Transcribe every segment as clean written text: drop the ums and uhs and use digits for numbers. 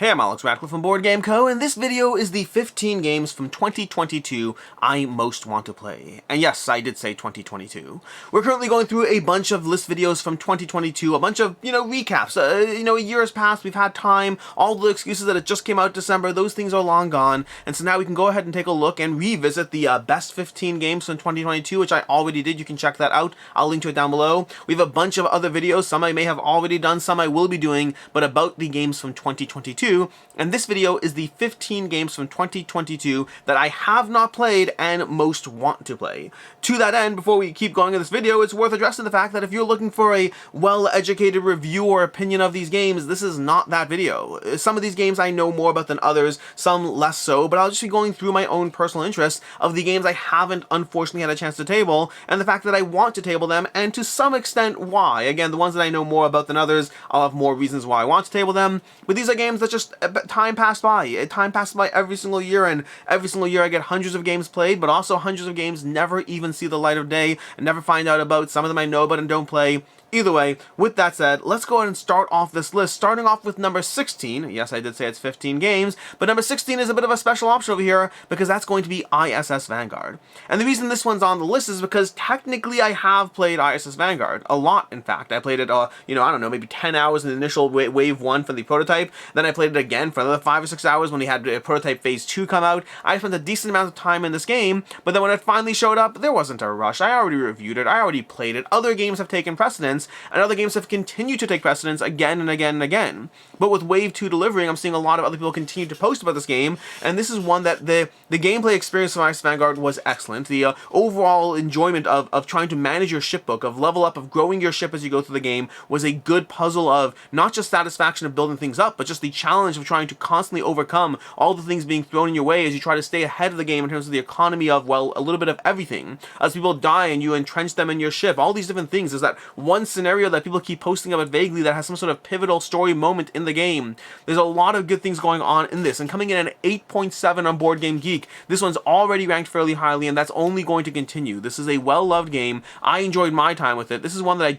Hey, I'm Alex Radcliffe from Board Game Co., and this video is the 15 games from 2022 I most want to play. And yes, I did say 2022. We're currently going through a bunch of list videos from 2022, a bunch of, recaps. A year has passed, we've had time, all the excuses that it just came out December, those things are long gone, and so now we can go ahead and take a look and revisit the best 15 games from 2022, which I already did. You can check that out. I'll link to it down below. We have a bunch of other videos, some I may have already done, some I will be doing, but about the games from 2022. And this video is the 15 games from 2022 that I have not played and most want to play. To that end, before we keep going in this video, it's worth addressing the fact that if you're looking for a well-educated review or opinion of these games, this is not that video. Some of these games I know more about than others, some less so, but I'll just be going through my own personal interests of the games I haven't unfortunately had a chance to table, and the fact that I want to table them, and to some extent why. Again, the ones that I know more about than others, I'll have more reasons why I want to table them, but these are games that just time passed by. Time passed by every single year, and every single year I get hundreds of games played, but also hundreds of games never even see the light of day, and never find out about. Some of them I know about and don't play. Either way, with that said, let's go ahead and start off this list, starting off with number 16. Yes, I did say it's 15 games, but number 16 is a bit of a special option over here, because that's going to be ISS Vanguard. And the reason this one's on the list is because technically I have played ISS Vanguard. A lot, in fact. I played it, I don't know, maybe 10 hours in the initial wave 1 for the prototype, then I played it again for another 5 or 6 hours when we had prototype phase 2 come out. I spent a decent amount of time in this game, but then when it finally showed up, there wasn't a rush. I already reviewed it, I already played it, other games have taken precedence, and other games have continued to take precedence again and again and again. But with Wave 2 delivering, I'm seeing a lot of other people continue to post about this game, and this is one that the gameplay experience of ISS Vanguard was excellent. The overall enjoyment of trying to manage your shipbook, of level up, of growing your ship as you go through the game, was a good puzzle of not just satisfaction of building things up, but just the challenge of trying to constantly overcome all the things being thrown in your way as you try to stay ahead of the game in terms of the economy of, well, a little bit of everything. As people die and you entrench them in your ship, all these different things. There's that one scenario that people keep posting about vaguely that has some sort of pivotal story moment in the game. There's a lot of good things going on in this, and coming in at an 8.7 on Board Game Geek, this one's already ranked fairly highly, and that's only going to continue. This is a well-loved game. I enjoyed my time with it. This is one that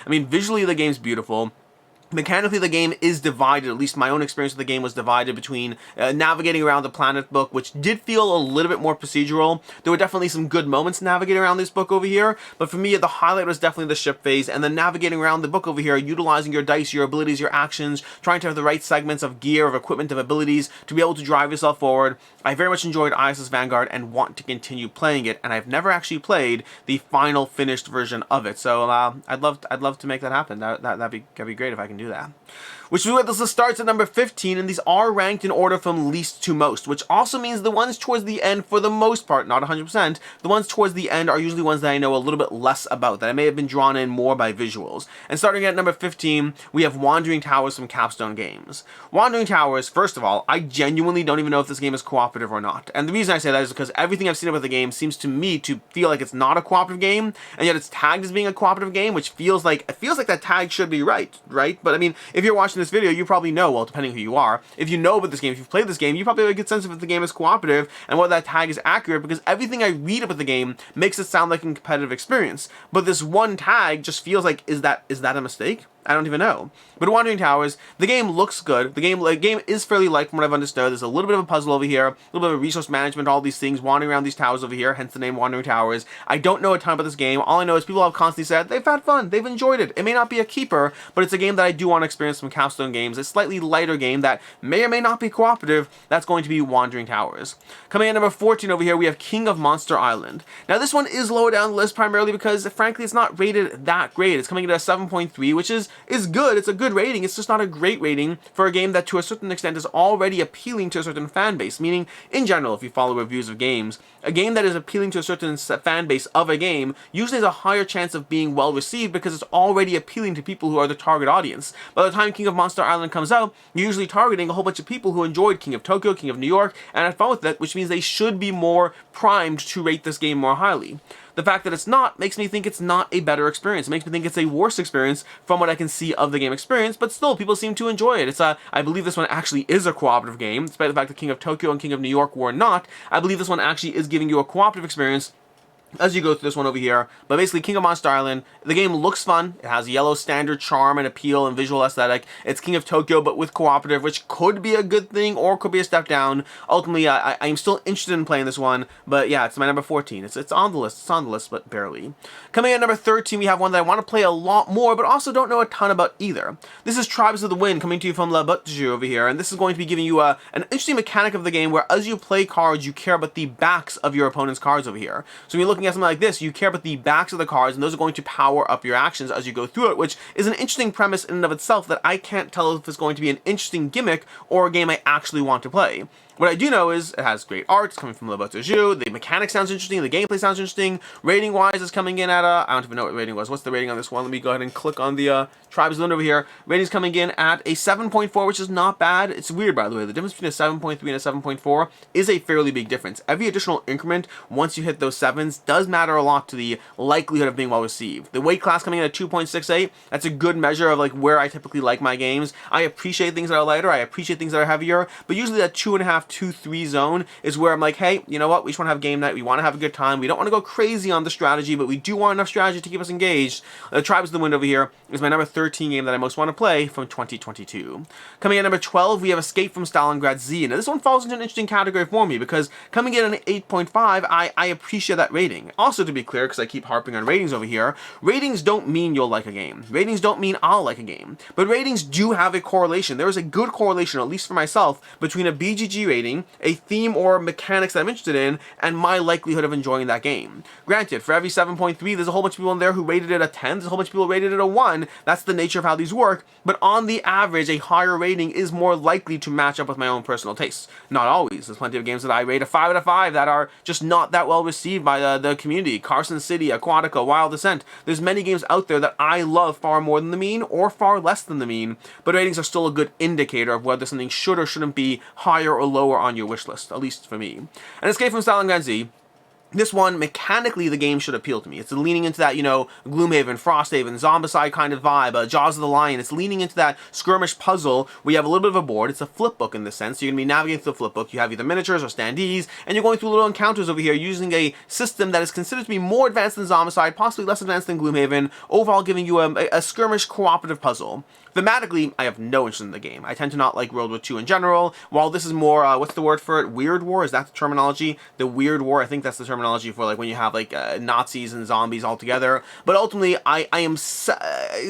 visually the game's beautiful. Mechanically, the game is divided, at least my own experience with the game was divided between navigating around the planet book, which did feel a little bit more procedural. There were definitely some good moments navigating around this book over here, but for me, the highlight was definitely the ship phase, and then navigating around the book over here, utilizing your dice, your abilities, your actions, trying to have the right segments of gear, of equipment, of abilities to be able to drive yourself forward. I very much enjoyed ISS Vanguard and want to continue playing it, and I've never actually played the final finished version of it, so I'd love to make that happen. That'd be great if I can do that. Which is where this list starts at number 15, and these are ranked in order from least to most, which also means the ones towards the end, for the most part, not 100%, the ones towards the end are usually ones that I know a little bit less about, that I may have been drawn in more by visuals. And starting at number 15, we have Wandering Towers from Capstone Games. Wandering Towers, first of all, I genuinely don't even know if this game is cooperative or not. And the reason I say that is because everything I've seen about the game seems to me to feel like it's not a cooperative game, and yet it's tagged as being a cooperative game, which feels like that tag should be right? But I mean, if you're watching this video, you probably know, well, depending who you are, if you know about this game, if you've played this game, you probably have a good sense of if the game is cooperative and whether that tag is accurate, because everything I read about the game makes it sound like a competitive experience. But this one tag just feels like, is that a mistake? I don't even know. But Wandering Towers, the game looks good. The game is fairly light from what I've understood. There's a little bit of a puzzle over here, a little bit of resource management, all these things, wandering around these towers over here, hence the name Wandering Towers. I don't know a ton about this game. All I know is people have constantly said they've had fun, they've enjoyed it. It may not be a keeper, but it's a game that I do want to experience from Capstone Games. A slightly lighter game that may or may not be cooperative. That's going to be Wandering Towers. Coming at number 14 over here, we have King of Monster Island. Now this one is lower down the list primarily because, frankly, it's not rated that great. It's coming in at a 7.3, which is good. It's a good rating. It's just not a great rating for a game that to a certain extent is already appealing to a certain fan base. Meaning, in general, if you follow reviews of games, a game that is appealing to a certain fan base of a game usually has a higher chance of being well received because it's already appealing to people who are the target audience. By the time King of Monster Island comes out, you're usually targeting a whole bunch of people who enjoyed King of Tokyo, King of New York, and had fun with it, which means they should be more primed to rate this game more highly. The fact that it's not makes me think it's not a better experience. It makes me think it's a worse experience from what I can see of the game experience, but still, people seem to enjoy it. I believe this one actually is a cooperative game, despite the fact that King of Tokyo and King of New York were not. I believe this one actually is giving you a cooperative experience as you go through this one over here. But basically, King of Monster Island, the game looks fun. It has yellow standard charm and appeal and visual aesthetic. It's King of Tokyo, but with cooperative, which could be a good thing or could be a step down. Ultimately, I'm still interested in playing this one, but yeah, it's my number 14. It's on the list. It's on the list, but barely. Coming at number 13, we have one that I want to play a lot more, but also don't know a ton about either. This is Tribes of the Wind, coming to you from La Botte de Jeu over here, and this is going to be giving you an interesting mechanic of the game where as you play cards, you care about the backs of your opponent's cards over here. So when you're looking at something like this, you care about the backs of the cards, and those are going to power up your actions as you go through it, which is an interesting premise in and of itself that I can't tell if it's going to be an interesting gimmick or a game I actually want to play. What I do know is it has great art. It's coming from La Botte de Jeu. The mechanics sounds interesting. The gameplay sounds interesting. Rating-wise, it's coming in at I don't even know what rating was. What's the rating on this one? Let me go ahead and click on the Tribes of the Wind over here. Rating's coming in at a 7.4, which is not bad. It's weird, by the way. The difference between a 7.3 and a 7.4 is a fairly big difference. Every additional increment, once you hit those 7s, does matter a lot to the likelihood of being well received. The weight class coming in at 2.68, that's a good measure of like where I typically like my games. I appreciate things that are lighter. I appreciate things that are heavier, but usually that 2.5, 2, 3 zone is where I'm like, hey, you know what? We just want to have game night. We want to have a good time. We don't want to go crazy on the strategy, but we do want enough strategy to keep us engaged. Tribes of the Wind over here is my number 13 game that I most want to play from 2022. Coming in at number 12, we have Escape from Stalingrad Z. Now, this one falls into an interesting category for me because coming in at an 8.5, I appreciate that rating. Also, to be clear, because I keep harping on ratings over here, ratings don't mean you'll like a game. Ratings don't mean I'll like a game. But ratings do have a correlation. There is a good correlation, at least for myself, between a BGG rating, a theme or mechanics that I'm interested in, and my likelihood of enjoying that game. Granted, for every 7.3, there's a whole bunch of people in there who rated it a 10, there's a whole bunch of people who rated it a 1, that's the nature of how these work, but on the average, a higher rating is more likely to match up with my own personal tastes. Not always. There's plenty of games that I rate a 5 out of 5 that are just not that well received by the community. Carson City, Aquatica, Wild Descent. There's many games out there that I love far more than the mean, or far less than the mean, but ratings are still a good indicator of whether something should or shouldn't be higher or lower on your wish list, at least for me. And Escape from Stalingrad Z, this one, mechanically, the game should appeal to me. It's leaning into that, you know, Gloomhaven, Frosthaven, Zombicide kind of vibe, Jaws of the Lion. It's leaning into that skirmish puzzle where you have a little bit of a board. It's a flip book in this sense. So you're going to be navigating through the flip book. You have either miniatures or standees, and you're going through little encounters over here using a system that is considered to be more advanced than Zombicide, possibly less advanced than Gloomhaven, overall giving you a skirmish cooperative puzzle. Thematically, I have no interest in the game. I tend to not like World War II in general. While this is more, what's the word for it? Weird War? Is that the terminology? The Weird War, I think that's the terminology for like when you have like Nazis and zombies all together. But ultimately, I am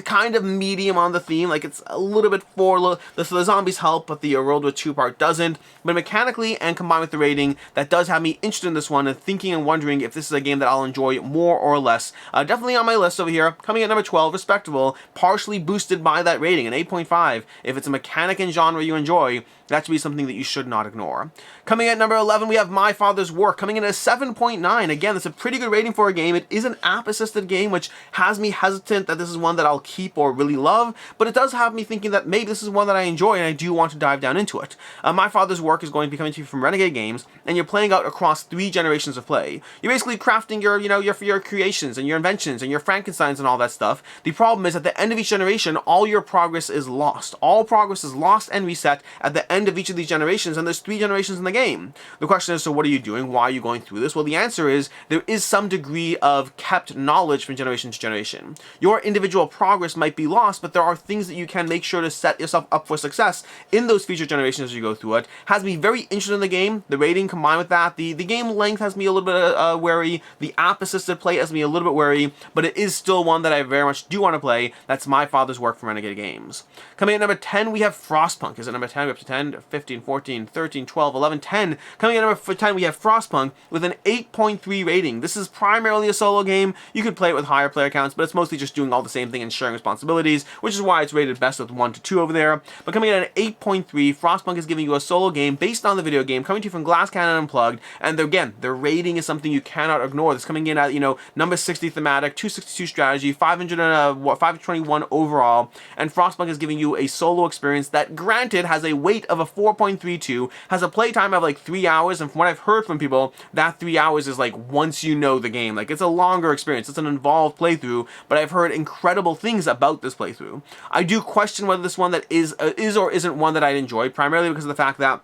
kind of medium on the theme. Like it's a little bit the zombies help, but the World War II part doesn't. But mechanically and combined with the rating, that does have me interested in this one and thinking and wondering if this is a game that I'll enjoy more or less. Definitely on my list over here. Coming at number 12, respectable, partially boosted by that rating. An 8.5. If it's a mechanic and genre you enjoy, that should be something that you should not ignore. Coming at number 11, we have My Father's Work, coming in at a 7.9. Again, that's a pretty good rating for a game. It is an app-assisted game, which has me hesitant that this is one that I'll keep or really love, but it does have me thinking that maybe this is one that I enjoy and I do want to dive down into it. My Father's Work is going to be coming to you from Renegade Games, and you're playing out across 3 generations of play. You're basically crafting your creations and your inventions and your Frankensteins and all that stuff. The problem is at the end of each generation, all your progress is lost. All progress is lost and reset at the end of each of these generations, and there's 3 generations in the game. The question is, so what are you doing? Why are you going through this? Well, the answer is there is some degree of kept knowledge from generation to generation. Your individual progress might be lost, but there are things that you can make sure to set yourself up for success in those future generations as you go through it. Has me very interested in the game. The rating combined with that, the game length has me a little bit wary. The app-assisted play has me a little bit wary, but it is still one that I very much do want to play. That's My Father's Work from Renegade Games. Coming at number 10, we have Frostpunk. Is it number 10? We're up to 10, 15, 14, 13, 12, 11, 10. Coming at number 10, we have Frostpunk with an 8.3 rating. This is primarily a solo game. You could play it with higher player counts, but it's mostly just doing all the same thing and sharing responsibilities, which is why it's rated best with 1 to 2 over there. But coming in at an 8.3, Frostpunk is giving you a solo game based on the video game, coming to you from Glass Cannon Unplugged, and again, the rating is something you cannot ignore. It's coming in at, number 60 thematic, 262 strategy, 521 overall, and Frostpunk is giving you a solo experience that, granted, has a weight of a 4.32, has a playtime of like 3 hours, and from what I've heard from people, that 3 hours is like once you know the game. Like, it's a longer experience, it's an involved playthrough, but I've heard incredible things about this playthrough. I do question whether this one that is or isn't one that I'd enjoy, primarily because of the fact that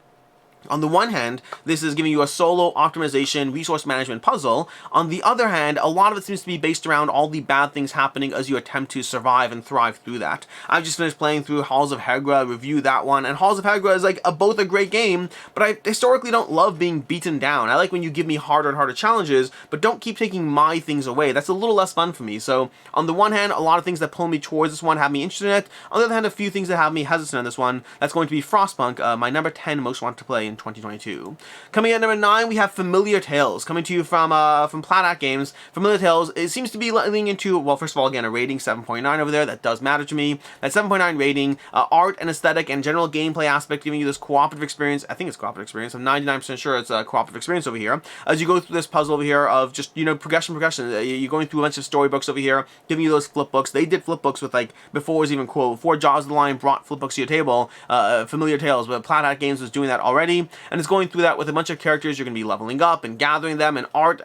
On the one hand, this is giving you a solo optimization resource management puzzle. On the other hand, a lot of it seems to be based around all the bad things happening as you attempt to survive and thrive through that. I've just finished playing through Halls of Hegra, reviewed that one, and Halls of Hegra is like both a great game, but I historically don't love being beaten down. I like when you give me harder and harder challenges, but don't keep taking my things away. That's a little less fun for me. So on the one hand, a lot of things that pull me towards this one have me interested in it. On the other hand, a few things that have me hesitant in this one. That's going to be Frostpunk, my number 10 most want to play in 2022. Coming at number 9, we have Familiar Tales, coming to you from Planet Games. Familiar Tales, it seems to be leaning into, well, first of all, again, a rating 7.9 over there. That does matter to me. That 7.9 rating, art and aesthetic and general gameplay aspect, giving you this cooperative experience. I think it's cooperative experience. I'm 99% sure it's a cooperative experience over here. As you go through this puzzle over here of just, you know, progression. You're going through a bunch of storybooks over here, giving you those flip books. They did flip books with, like, before it was even cool. Before Jaws of the Lion brought flip books to your table, Familiar Tales, but Planet Games was doing that already. And it's going through that with a bunch of characters. You're going to be leveling up and gathering them, and art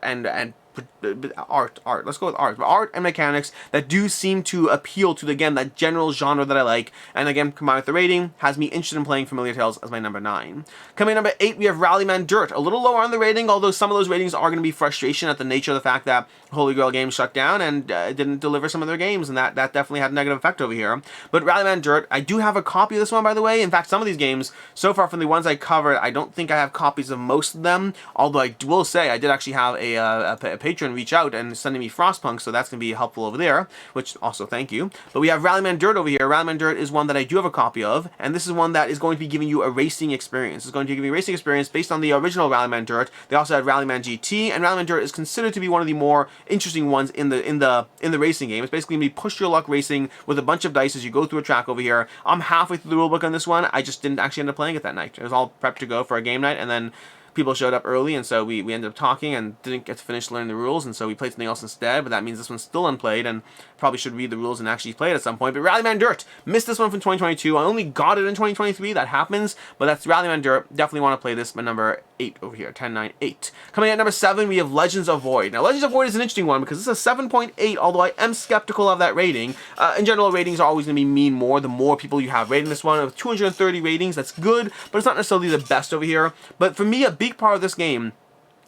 let's go with art and mechanics that do seem to appeal to, again, that general genre that I like, and again, combined with the rating, has me interested in playing Familiar Tales as my number 9. Coming at number 8, we have Rallyman Dirt, a little lower on the rating, although some of those ratings are going to be frustration at the nature of the fact that Holy Grail Games shut down and didn't deliver some of their games, and that definitely had a negative effect over here. But Rallyman Dirt, I do have a copy of this one, by the way. In fact, some of these games, so far from the ones I covered, I don't think I have copies of most of them, although I will say I did actually have a patron reach out and sending me Frostpunk, so that's going to be helpful over there, which also thank you. But we have Rallyman Dirt over here. Rallyman Dirt is one that I do have a copy of, and this is one that is going to be giving you a racing experience. It's going to give you a racing experience based on the original Rallyman Dirt. They also had Rallyman GT, and Rallyman Dirt is considered to be one of the more interesting ones in the racing game. It's basically going to be push your luck racing with a bunch of dice as you go through a track over here. I'm halfway through the rulebook on this one. I just didn't actually end up playing it that night. It was all prepped to go for a game night, and then people showed up early, and so we ended up talking and didn't get to finish learning the rules, and so we played something else instead, but that means this one's still unplayed, and probably should read the rules and actually play it at some point. But Rallyman Dirt, missed this one from 2022. I only got it in 2023. That happens, but that's Rallyman Dirt. Definitely want to play this. My number 8 over here, 10, 9, 8. Coming at number 7, we have Legends of Void. Now, Legends of Void is an interesting one because it's a 7.8, although I am skeptical of that rating. In general, ratings are always going to mean more the more people you have rating this one. With 230 ratings, that's good, but it's not necessarily the best over here. But for me, a big part of this game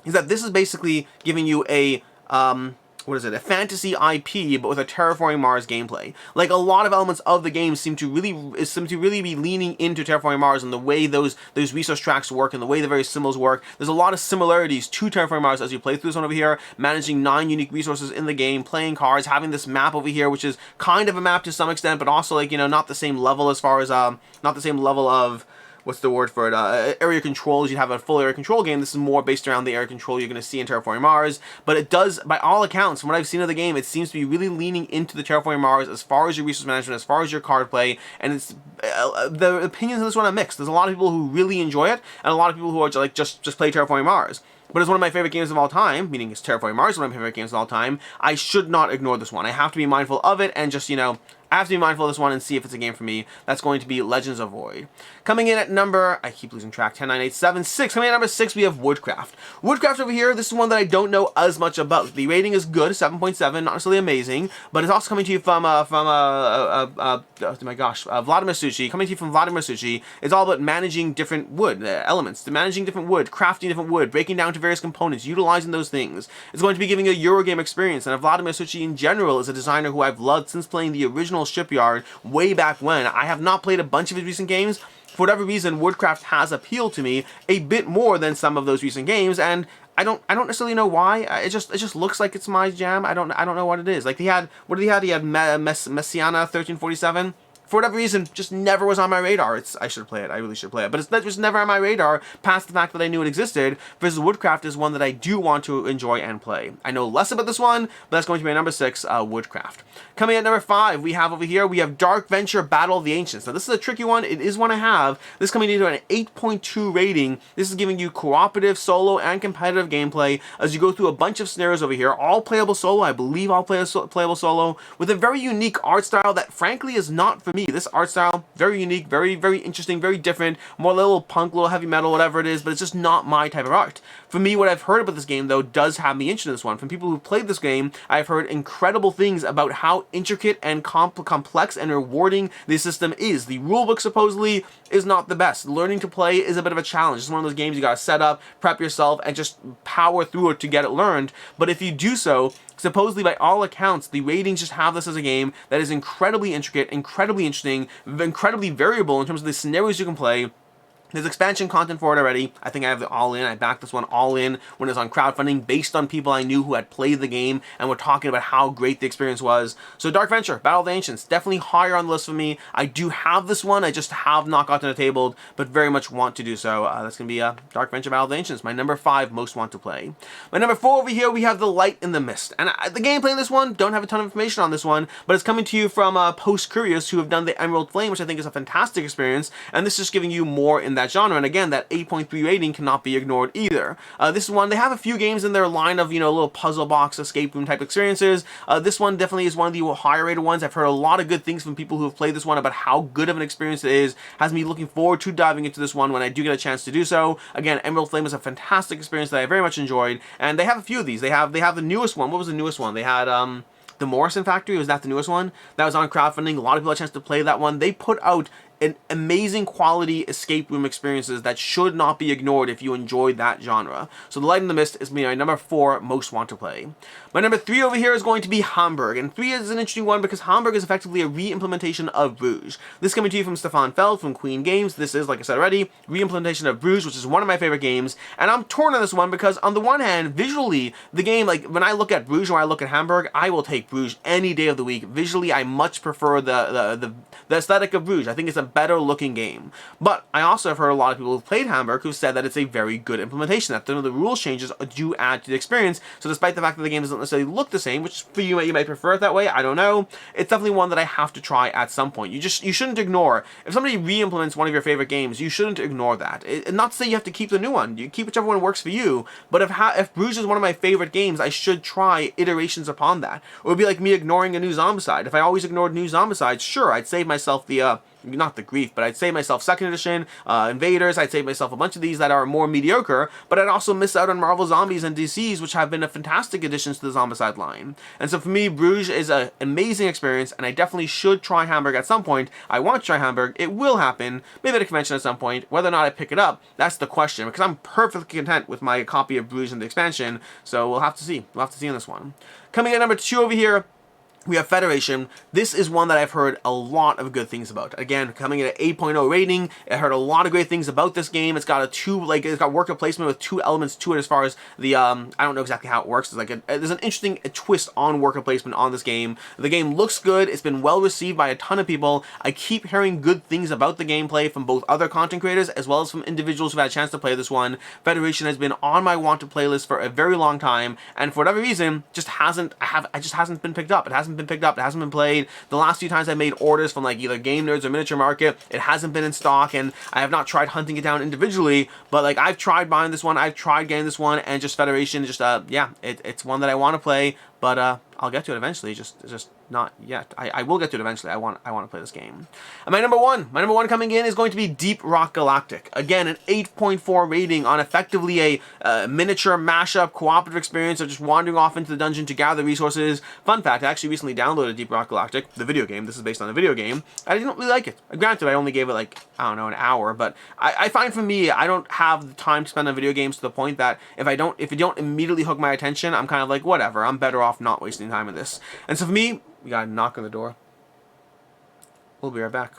is that this is basically giving you a a fantasy IP, but with a Terraforming Mars gameplay. Like, a lot of elements of the game seem to really be leaning into Terraforming Mars and the way those resource tracks work and the way the various symbols work. There's a lot of similarities to Terraforming Mars as you play through this one over here, managing 9 unique resources in the game, playing cards, having this map over here, which is kind of a map to some extent, but also, like, you know, not the same level as far as, not the same level of, what's the word for it, area controls. You'd have a full area control game. This is more based around the area control you're going to see in Terraforming Mars, but it does, by all accounts, from what I've seen of the game, it seems to be really leaning into the Terraforming Mars as far as your resource management, as far as your card play, and it's, the opinions of this one are mixed. There's a lot of people who really enjoy it, and a lot of people who are like, just play Terraforming Mars. But it's one of my favorite games of all time, meaning it's Terraforming Mars, one of my favorite games of all time. I should not ignore this one. I have to be mindful of it and just, you know, I have to be mindful of this one and see if it's a game for me. That's going to be Legends of Void. Coming in at number, I keep losing track, 10, 9, 8, 7, 6. Coming in at number 6, we have Woodcraft. Woodcraft over here, this is one that I don't know as much about. The rating is good, 7.7, not necessarily amazing, but it's also coming to you from oh my gosh, Vladimir Suchi. Coming to you from Vladimir Suchi. It's all about managing different wood elements, managing different wood, crafting different wood, breaking down to various components, utilizing those things. It's going to be giving a Eurogame experience, and Vladimir Suchi in general is a designer who I've loved since playing the original Shipyard way back when. I have not played a bunch of his recent games. For whatever reason, Woodcraft has appealed to me a bit more than some of those recent games, and I don't necessarily know why. It just looks like it's my jam. I don't know what it is. Like, what did he have? He had Messiana 1347. For whatever reason, just never was on my radar. I should play it. I really should play it. But it's just never on my radar, past the fact that I knew it existed, versus Woodcraft is one that I do want to enjoy and play. I know less about this one, but that's going to be my number 6, Woodcraft. Coming at number 5, we have over here, we have Dark Venture Battle of the Ancients. Now, this is a tricky one. It is one I have. This coming into an 8.2 rating. This is giving you cooperative, solo, and competitive gameplay as you go through a bunch of scenarios over here, all playable solo. I believe all playable solo, with a very unique art style that, frankly, is not for me. me. This art style, very unique, very, very interesting, very different, more little punk, little heavy metal, whatever it is, but it's just not my type of art. For me, what I've heard about this game, though, does have me interested in this one. From people who played this game, I've heard incredible things about how intricate and complex and rewarding this system is. The rulebook supposedly is not the best. Learning to play is a bit of a challenge. It's one of those games you gotta set up, prep yourself, and just power through it to get it learned. But if you do so, supposedly by all accounts, the ratings just have this as a game that is incredibly intricate, incredibly interesting, incredibly variable in terms of the scenarios you can play. There's expansion content for it already. I think I have it all in. I backed this one all in when it was on crowdfunding based on people I knew who had played the game and were talking about how great the experience was. So Dark Venture, Battle of the Ancients, definitely higher on the list for me. I do have this one. I just have not gotten it tabled, but very much want to do so. That's going to be Dark Venture, Battle of the Ancients, my number 5 most want to play. My number 4 over here, we have The Light in the Mist. And the gameplay in this one, don't have a ton of information on this one, but it's coming to you from Post Curious, who have done the Emerald Flame, which I think is a fantastic experience, and this is just giving you more in that genre. And again, that 8.3 rating cannot be ignored either. This is one, they have a few games in their line of, little puzzle box, escape room type experiences. This one definitely is one of the higher rated ones. I've heard a lot of good things from people who have played this one about how good of an experience it is. Has me looking forward to diving into this one when I do get a chance to do so. Again, Emerald Flame is a fantastic experience that I very much enjoyed, and they have a few of these. They have the newest one. What was the newest one? They had the Morrison Factory. Was that the newest one? That was on crowdfunding. A lot of people had a chance to play that one. They put out an amazing quality escape room experiences that should not be ignored if you enjoyed that genre. So The Light in the Mist is my number 4 most want to play. My number 3 over here is going to be Hamburg, and 3 is an interesting one because Hamburg is effectively a re-implementation of Bruges. This is coming to you from Stefan Feld from Queen Games. This is, like I said already, re-implementation of Bruges, which is one of my favorite games, and I'm torn on this one because on the one hand, visually, the game, like when I look at Bruges or when I look at Hamburg, I will take Bruges any day of the week. Visually, I much prefer the aesthetic of Bruges. I think it's a better looking game. But I also have heard a lot of people who've played Hamburg who said that it's a very good implementation, that the rules changes do add to the experience. So despite the fact that the game doesn't necessarily look the same, which for you might prefer it that way, I don't know, it's definitely one that I have to try at some point. You shouldn't ignore. If somebody re-implements one of your favorite games, you shouldn't ignore that. Not to say you have to keep the new one. You keep whichever one works for you. But if Bruges is one of my favorite games, I should try iterations upon that. It would be like me ignoring a new Zombicide. If I always ignored new Zombicides, sure, I'd save myself the not the grief, but I'd save myself 2nd edition, Invaders, I'd save myself a bunch of these that are more mediocre, but I'd also miss out on Marvel Zombies and DCs, which have been a fantastic additions to the Zombicide line. And so for me, Bruges is an amazing experience, and I definitely should try Hamburg at some point. I want to try Hamburg. It will happen, maybe at a convention at some point. Whether or not I pick it up, that's the question, because I'm perfectly content with my copy of Bruges and the expansion, so we'll have to see. We'll have to see on this one. Coming at number 2 over here, we have Federation. This is one that I've heard a lot of good things about. Again, coming in at 8.0 rating. I heard a lot of great things about this game. It's got it's got worker placement with 2 elements to it as far as the, I don't know exactly how it works. It's like there's an interesting twist on worker placement on this game. The game looks good. It's been well received by a ton of people. I keep hearing good things about the gameplay from both other content creators as well as from individuals who've had a chance to play this one. Federation has been on my want to play list for a very long time, and for whatever reason, it just hasn't been picked up. It hasn't been picked up. It hasn't been played. The last few times I made orders from like either Game Nerds or Miniature Market, it hasn't been in stock, and I have not tried hunting it down individually, but like I've tried buying this one, I've tried getting this one, and just Federation, just yeah, it's one that I want to play, but I'll get to it eventually, just not yet. I will get to it eventually. I want to play this game. And my number one coming in is going to be Deep Rock Galactic. Again, an 8.4 rating on effectively a miniature mashup cooperative experience of just wandering off into the dungeon to gather resources. Fun fact, I actually recently downloaded Deep Rock Galactic, the video game. This is based on a video game. I didn't really like it. Granted, I only gave it like, I don't know, an hour, but I find for me, I don't have the time to spend on video games to the point that if it don't immediately hook my attention, I'm kind of like, whatever, I'm better off not wasting time in this. And so for me, we got a knock on the door. We'll be right back.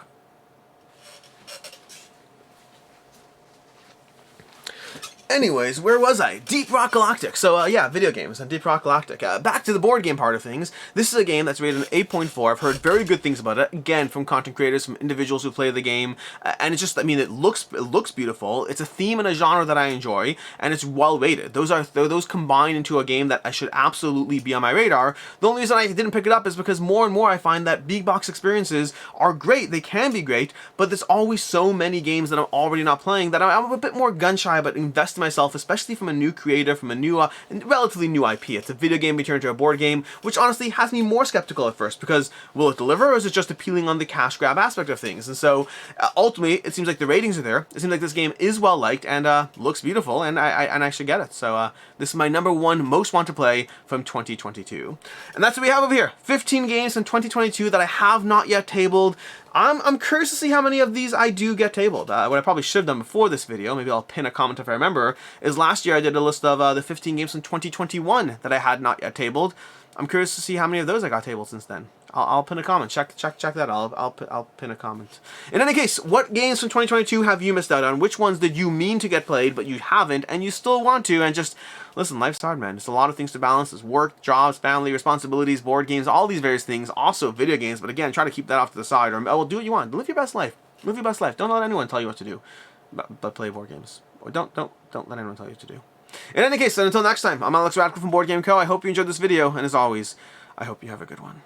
Anyways, where was I? Deep Rock Galactic. So, yeah, video games and Deep Rock Galactic. Back to the board game part of things. This is a game that's rated an 8.4. I've heard very good things about it. Again, from content creators, from individuals who play the game. And it's just, I mean, it looks beautiful. It's a theme and a genre that I enjoy, and it's well rated. Those combine into a game that I should absolutely be on my radar. The only reason I didn't pick it up is because more and more I find that big box experiences are great. They can be great, but there's always so many games that I'm already not playing that I'm a bit more gun shy about investing to myself, especially from a new creator, from a new, relatively new IP. It's a video game being turned into a board game, which honestly has me more skeptical at first, because will it deliver, or is it just appealing on the cash grab aspect of things? And so, ultimately, it seems like the ratings are there. It seems like this game is well liked and looks beautiful, and I should get it. So this is my #1 most want to play from 2022, and that's what we have over here. 15 games from 2022 that I have not yet tabled. I'm curious to see how many of these I do get tabled. What I probably should have done before this video, maybe I'll pin a comment if I remember, is last year I did a list of the 15 games from 2021 that I had not yet tabled. I'm curious to see how many of those I got tabled since then. I'll pin a comment. Check that. I'll pin a comment. In any case, what games from 2022 have you missed out on? Which ones did you mean to get played but you haven't, and you still want to? And just listen, life's hard, man. There's a lot of things to balance. There's work, jobs, family, responsibilities, board games, all these various things. Also video games, but again, try to keep that off to the side. Or well, do what you want. Live your best life. Live your best life. Don't let anyone tell you what to do. But play board games. Or don't let anyone tell you what to do. In any case, then until next time, I'm Alex Radcliffe from Board Game Co. I hope you enjoyed this video, and as always, I hope you have a good one.